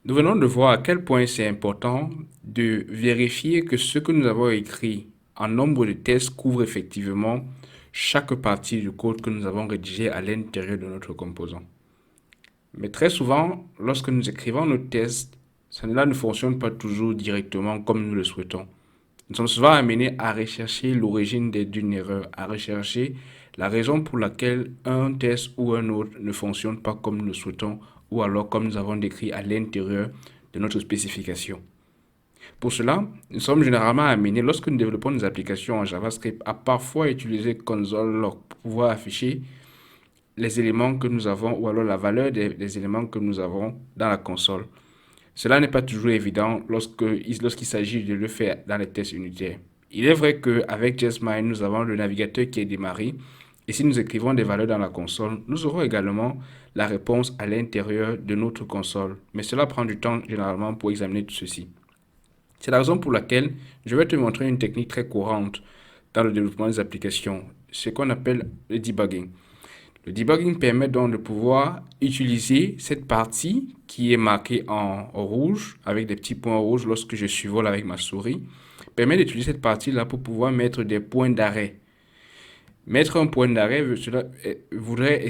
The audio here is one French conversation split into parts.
Nous venons de voir à quel point c'est important de vérifier que ce que nous avons écrit en nombre de tests couvre effectivement chaque partie du code que nous avons rédigé à l'intérieur de notre composant. Mais très souvent, lorsque nous écrivons nos tests, cela ne fonctionne pas toujours directement comme nous le souhaitons. Nous sommes souvent amenés à rechercher l'origine d'une erreur, à rechercher la raison pour laquelle un test ou un autre ne fonctionne pas comme nous le souhaitons, ou alors comme nous avons décrit à l'intérieur de notre spécification. Pour cela, nous sommes généralement amenés, lorsque nous développons des applications en JavaScript, à parfois utiliser console.log pour pouvoir afficher les éléments que nous avons, ou alors la valeur des éléments que nous avons dans la console. Cela n'est pas toujours évident lorsqu'il s'agit de le faire dans les tests unitaires. Il est vrai qu'avec JustMine, nous avons le navigateur qui est démarré. Et si nous écrivons des valeurs dans la console, nous aurons également la réponse à l'intérieur de notre console. Mais cela prend du temps généralement pour examiner tout ceci. C'est la raison pour laquelle je vais te montrer une technique très courante dans le développement des applications, ce qu'on appelle le debugging. Le debugging permet donc de pouvoir utiliser cette partie qui est marquée en rouge, avec des petits points rouges lorsque je survole avec ma souris, permet d'utiliser cette partie-là pour pouvoir mettre des points d'arrêt. Mettre un point d'arrêt voudrait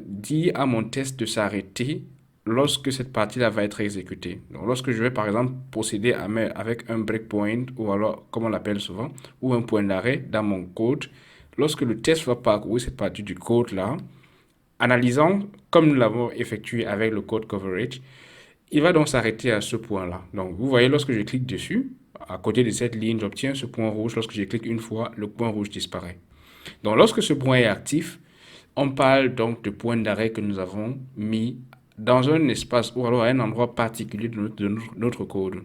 dire à mon test de s'arrêter lorsque cette partie-là va être exécutée. Donc, lorsque je vais par exemple procéder avec un breakpoint, ou alors, comme on l'appelle souvent, ou un point d'arrêt dans mon code, lorsque le test va parcourir cette partie du code-là, analysant comme nous l'avons effectué avec le code coverage, il va donc s'arrêter à ce point-là. Donc, vous voyez, lorsque je clique dessus, à côté de cette ligne, j'obtiens ce point rouge. Lorsque je clique une fois, le point rouge disparaît. Donc, lorsque ce point est actif, on parle donc de point d'arrêt que nous avons mis dans un espace ou alors à un endroit particulier de notre code.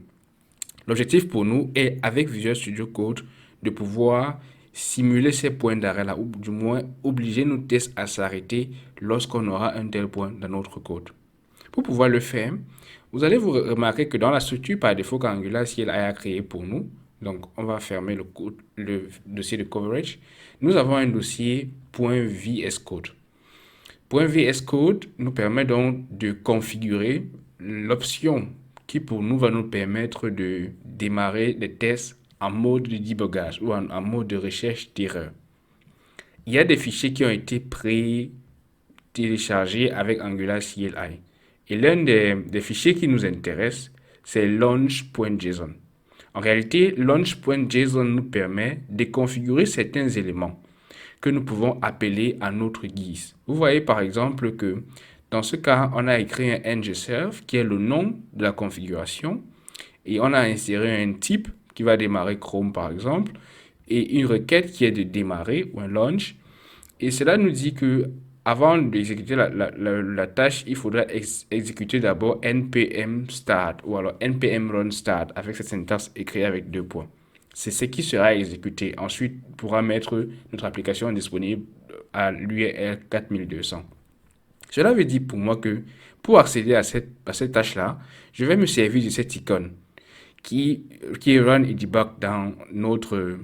L'objectif pour nous est, avec Visual Studio Code, de pouvoir simuler ces points d'arrêt-là, ou du moins obliger nos tests à s'arrêter lorsqu'on aura un tel point dans notre code. Pour pouvoir le faire, vous allez vous remarquer que dans la structure par défaut qu'Angular CLI a créé pour nous, donc on va fermer le dossier de coverage, nous avons un dossier .vscode. .vscode nous permet donc de configurer l'option qui pour nous va nous permettre de démarrer les tests en mode de débogage ou en mode de recherche d'erreurs. Il y a des fichiers qui ont été pré-téléchargés avec Angular CLI. Et l'un des fichiers qui nous intéresse, c'est launch.json. En réalité, launch.json nous permet de configurer certains éléments que nous pouvons appeler à notre guise. Vous voyez par exemple que dans ce cas, on a écrit un ngserve qui est le nom de la configuration et on a inséré un type qui va démarrer Chrome par exemple et une requête qui est de démarrer ou un launch. Et cela nous dit que avant d'exécuter la tâche, il faudra exécuter d'abord npm start ou alors npm run start avec cette syntaxe écrite avec deux points. C'est ce qui sera exécuté. Ensuite, on pourra mettre notre application disponible à l'URL 4200. Cela veut dire pour moi que pour accéder à cette tâche-là, je vais me servir de cette icône qui est Run et Debug dans notre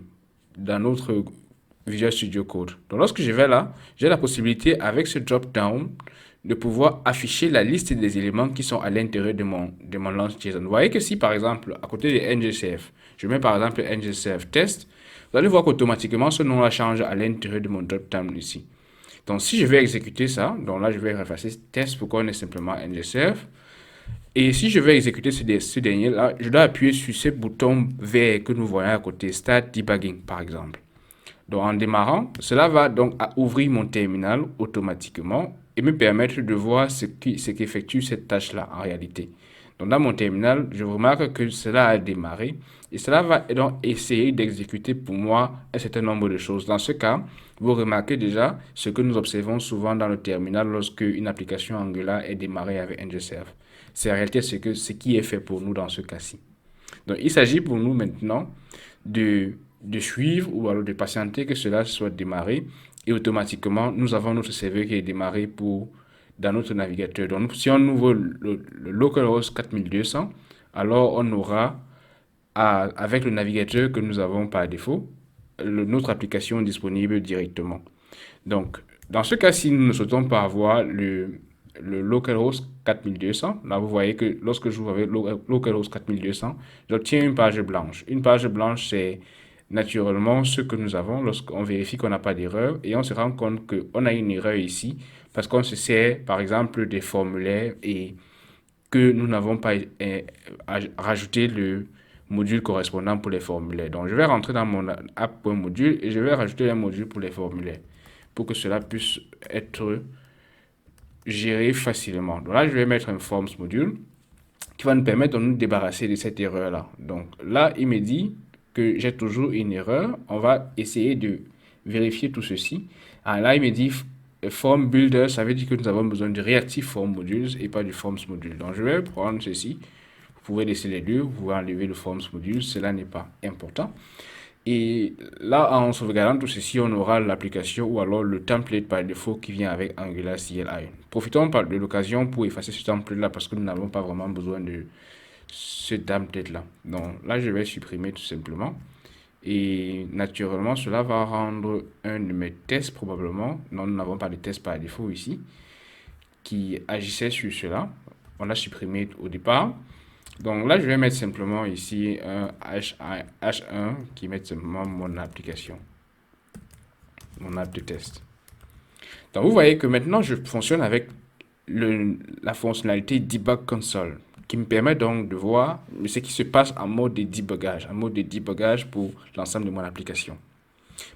Visual Studio Code. Donc, lorsque je vais là, j'ai la possibilité, avec ce drop-down, de pouvoir afficher la liste des éléments qui sont à l'intérieur de mon launch.json. Vous voyez que si, par exemple, à côté de ngserve, je mets par exemple ngserve test, vous allez voir qu'automatiquement, ce nom-là change à l'intérieur de mon drop-down ici. Donc, si je vais exécuter ça, donc là, je vais effacer test pour qu'on ait simplement ngserve. Et si je vais exécuter ce dernier-là, je dois appuyer sur ce bouton vert que nous voyons à côté, Start Debugging, par exemple. Donc, en démarrant, cela va donc ouvrir mon terminal automatiquement et me permettre de voir ce qu'effectue cette tâche-là en réalité. Donc, dans mon terminal, je remarque que cela a démarré et cela va donc essayer d'exécuter pour moi un certain nombre de choses. Dans ce cas, vous remarquez déjà ce que nous observons souvent dans le terminal lorsque une application Angular est démarrée avec ngserve. C'est en réalité ce qui est fait pour nous dans ce cas-ci. Donc, il s'agit pour nous maintenant de suivre ou alors de patienter que cela soit démarré et automatiquement, nous avons notre serveur qui est démarré dans notre navigateur. Donc, si on ouvre le localhost 4200, alors on aura, avec le navigateur que nous avons par défaut, notre application disponible directement. Donc, dans ce cas-ci, nous ne souhaitons pas avoir le localhost 4200. Là, vous voyez que lorsque j'ouvre avec localhost 4200, j'obtiens une page blanche. Une page blanche, c'est naturellement ce que nous avons lorsqu'on vérifie qu'on n'a pas d'erreur et on se rend compte qu'on a une erreur ici parce qu'on se sert, par exemple, des formulaires et que nous n'avons pas rajouté le module correspondant pour les formulaires. Donc, je vais rentrer dans mon app.module et je vais rajouter un module pour les formulaires pour que cela puisse être géré facilement. Donc là, je vais mettre un forms module qui va nous permettre de nous débarrasser de cette erreur-là. Donc là, il me dit que j'ai toujours une erreur. On va essayer de vérifier tout ceci. Ah, là, il me dit form builder, ça veut dire que nous avons besoin de reactive form modules et pas du forms module. Donc je vais prendre ceci. Vous pouvez laisser les deux, vous pouvez enlever le forms module, cela n'est pas important. Et là, en sauvegardant tout ceci, on aura l'application ou alors le template par défaut qui vient avec Angular CLI. Profitons de l'occasion pour effacer ce template-là parce que nous n'avons pas vraiment besoin de ce template-là. Donc là, je vais supprimer tout simplement. Et naturellement, cela va rendre un de mes tests probablement. Non, nous n'avons pas de test par défaut ici qui agissait sur cela. On l'a supprimé au départ. Donc là, je vais mettre simplement ici un H1 qui met simplement mon application, mon app de test. Donc vous voyez que maintenant, je fonctionne avec la fonctionnalité Debug Console qui me permet donc de voir ce qui se passe en mode de débugage pour l'ensemble de mon application.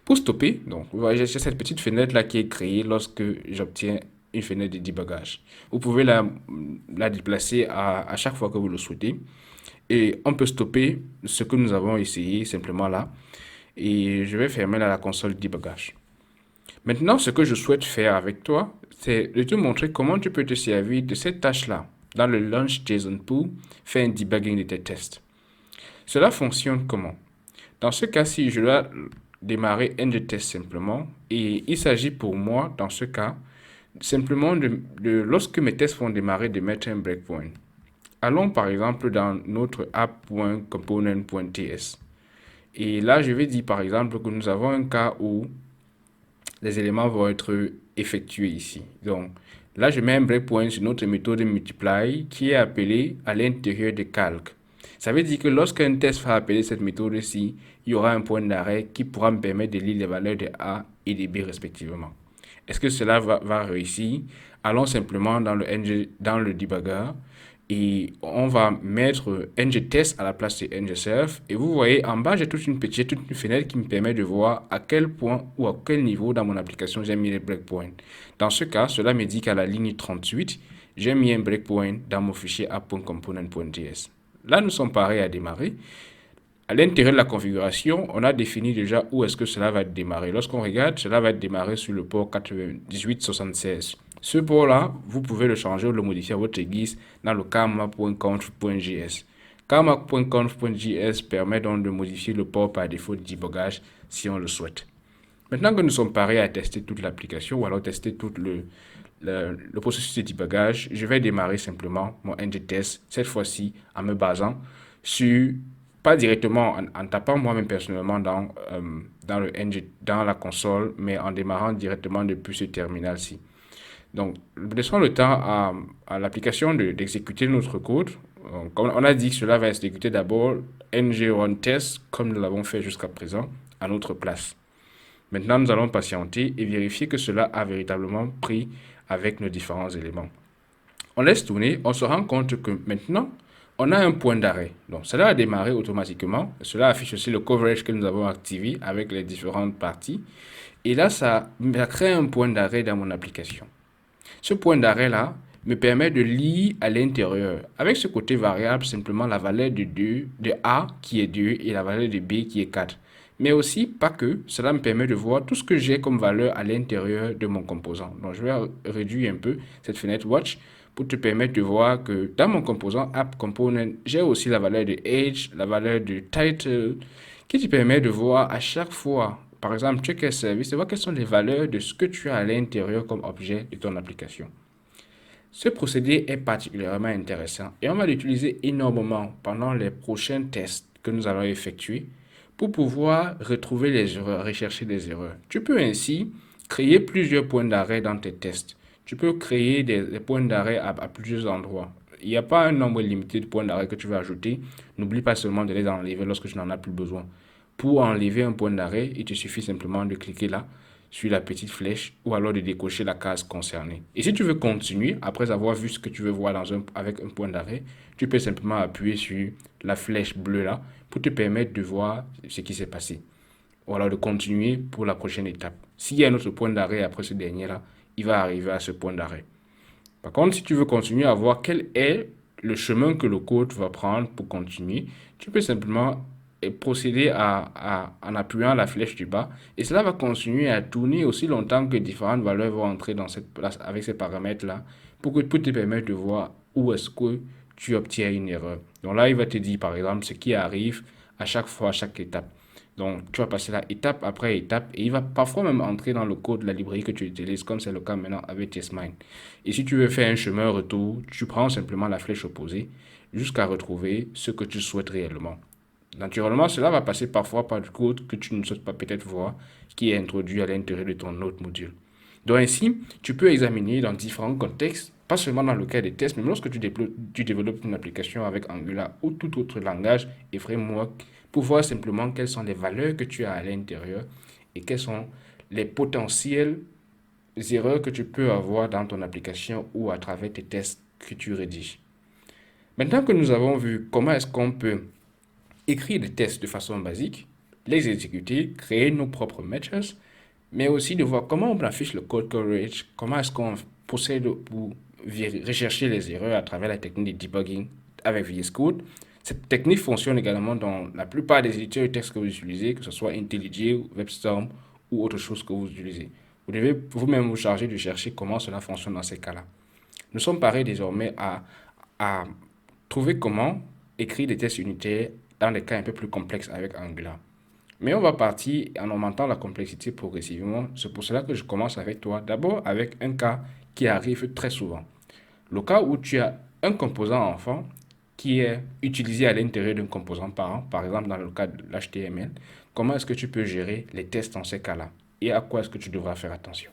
Pour stopper, donc vous voyez, j'ai cette petite fenêtre là qui est créée lorsque j'obtiens une fenêtre de débugage. Vous pouvez la déplacer à chaque fois que vous le souhaitez. Et on peut stopper ce que nous avons essayé simplement là. Et je vais fermer la console débugage. Maintenant, ce que je souhaite faire avec toi, c'est de te montrer comment tu peux te servir de cette tâche-là dans le Launch JSON pour faire un debugging de tes tests. Cela fonctionne comment? Dans ce cas-ci, je dois démarrer un test simplement. Et il s'agit pour moi, dans ce cas, simplement lorsque mes tests vont démarrer, de mettre un breakpoint. Allons par exemple dans notre app.component.ts. Et là, je vais dire par exemple que nous avons un cas où les éléments vont être effectués ici. Donc là, je mets un breakpoint sur notre méthode multiply qui est appelée à l'intérieur de calque. Ça veut dire que lorsqu'un test va appeler cette méthode-ci, il y aura un point d'arrêt qui pourra me permettre de lire les valeurs de A et de B respectivement. Est-ce que cela va réussir? Allons simplement dans le debugger et on va mettre ngTest à la place de ngServe. Et vous voyez en bas, j'ai toute une fenêtre qui me permet de voir à quel point ou à quel niveau dans mon application j'ai mis les breakpoints. Dans ce cas, cela me dit qu'à la ligne 38, j'ai mis un breakpoint dans mon fichier app.component.js. Là, nous sommes prêts à démarrer. À l'intérieur de la configuration, on a défini déjà où est-ce que cela va démarrer. Lorsqu'on regarde, cela va démarrer sur le port 9876. Ce port-là, vous pouvez le changer ou le modifier à votre guise dans le karma.conf.js. Karma.conf.js permet donc de modifier le port par défaut de débugage si on le souhaite. Maintenant que nous sommes prêts à tester toute l'application ou alors tester tout le processus de débugage, je vais démarrer simplement mon ngTest, cette fois-ci en me basant sur, pas directement en tapant moi-même personnellement dans la console, mais en démarrant directement depuis ce terminal-ci. Donc, laissons le temps à l'application d'exécuter notre code. Donc, comme on a dit que cela va exécuter d'abord ng-run-test, comme nous l'avons fait jusqu'à présent, à notre place. Maintenant, nous allons patienter et vérifier que cela a véritablement pris avec nos différents éléments. On laisse tourner, on se rend compte que maintenant, on a un point d'arrêt. Donc, cela a démarré automatiquement. Cela affiche aussi le coverage que nous avons activé avec les différentes parties. Et là, ça crée un point d'arrêt dans mon application. Ce point d'arrêt-là me permet de lire à l'intérieur, avec ce côté variable, simplement la valeur de A qui est 2 et la valeur de B qui est 4. Mais aussi, pas que, cela me permet de voir tout ce que j'ai comme valeur à l'intérieur de mon composant. Donc, je vais réduire un peu cette fenêtre Watch pour te permettre de voir que dans mon composant App Component, j'ai aussi la valeur de Age, la valeur de Title, qui te permet de voir à chaque fois, par exemple, check a service, de voir quelles sont les valeurs de ce que tu as à l'intérieur comme objet de ton application. Ce procédé est particulièrement intéressant et on va l'utiliser énormément pendant les prochains tests que nous allons effectuer pour pouvoir retrouver les erreurs, rechercher des erreurs. Tu peux ainsi créer plusieurs points d'arrêt dans tes tests. Tu peux créer des points d'arrêt à plusieurs endroits. Il n'y a pas un nombre limité de points d'arrêt que tu vas ajouter. N'oublie pas seulement de les enlever lorsque tu n'en as plus besoin. Pour enlever un point d'arrêt, il te suffit simplement de cliquer là sur la petite flèche ou alors de décocher la case concernée. Et si tu veux continuer, après avoir vu ce que tu veux voir avec un point d'arrêt, tu peux simplement appuyer sur la flèche bleue là pour te permettre de voir ce qui s'est passé. Ou alors de continuer pour la prochaine étape. S'il y a un autre point d'arrêt après ce dernier là, il va arriver à ce point d'arrêt. Par contre, si tu veux continuer à voir quel est le chemin que le code va prendre pour continuer, tu peux simplement procéder en appuyant la flèche du bas et cela va continuer à tourner aussi longtemps que différentes valeurs vont entrer dans cette place avec ces paramètres-là pour te permettre de voir où est-ce que tu obtiens une erreur. Donc là, il va te dire par exemple ce qui arrive à chaque fois, à chaque étape. Donc, tu vas passer là étape après étape et il va parfois même entrer dans le code de la librairie que tu utilises, comme c'est le cas maintenant avec TestMine. Et si tu veux faire un chemin retour, tu prends simplement la flèche opposée jusqu'à retrouver ce que tu souhaites réellement. Naturellement, cela va passer parfois par du code que tu ne souhaites pas peut-être voir, qui est introduit à l'intérieur de ton autre module. Donc ainsi, tu peux examiner dans différents contextes, pas seulement dans le cas des tests, mais lorsque tu développes une application avec Angular ou tout autre langage et framework, pour voir simplement quelles sont les valeurs que tu as à l'intérieur et quelles sont les potentielles erreurs que tu peux avoir dans ton application ou à travers tes tests que tu rédiges. Maintenant que nous avons vu comment est-ce qu'on peut écrire des tests de façon basique, les exécuter, créer nos propres methods, mais aussi de voir comment on affiche le code coverage, comment est-ce qu'on procède pour rechercher les erreurs à travers la technique de debugging avec VS Code. Cette technique fonctionne également dans la plupart des éditeurs de texte que vous utilisez, que ce soit IntelliJ, WebStorm ou autre chose que vous utilisez. Vous devez vous-même vous charger de chercher comment cela fonctionne dans ces cas-là. Nous sommes parés désormais à trouver comment écrire des tests unitaires dans des cas un peu plus complexes avec Angular. Mais on va partir en augmentant la complexité progressivement. C'est pour cela que je commence avec toi. D'abord avec un cas qui arrive très souvent. Le cas où tu as un composant enfant qui est utilisé à l'intérieur d'un composant parent, par exemple dans le cas de l'HTML. Comment est-ce que tu peux gérer les tests dans ces cas-là? Et à quoi est-ce que tu devras faire attention?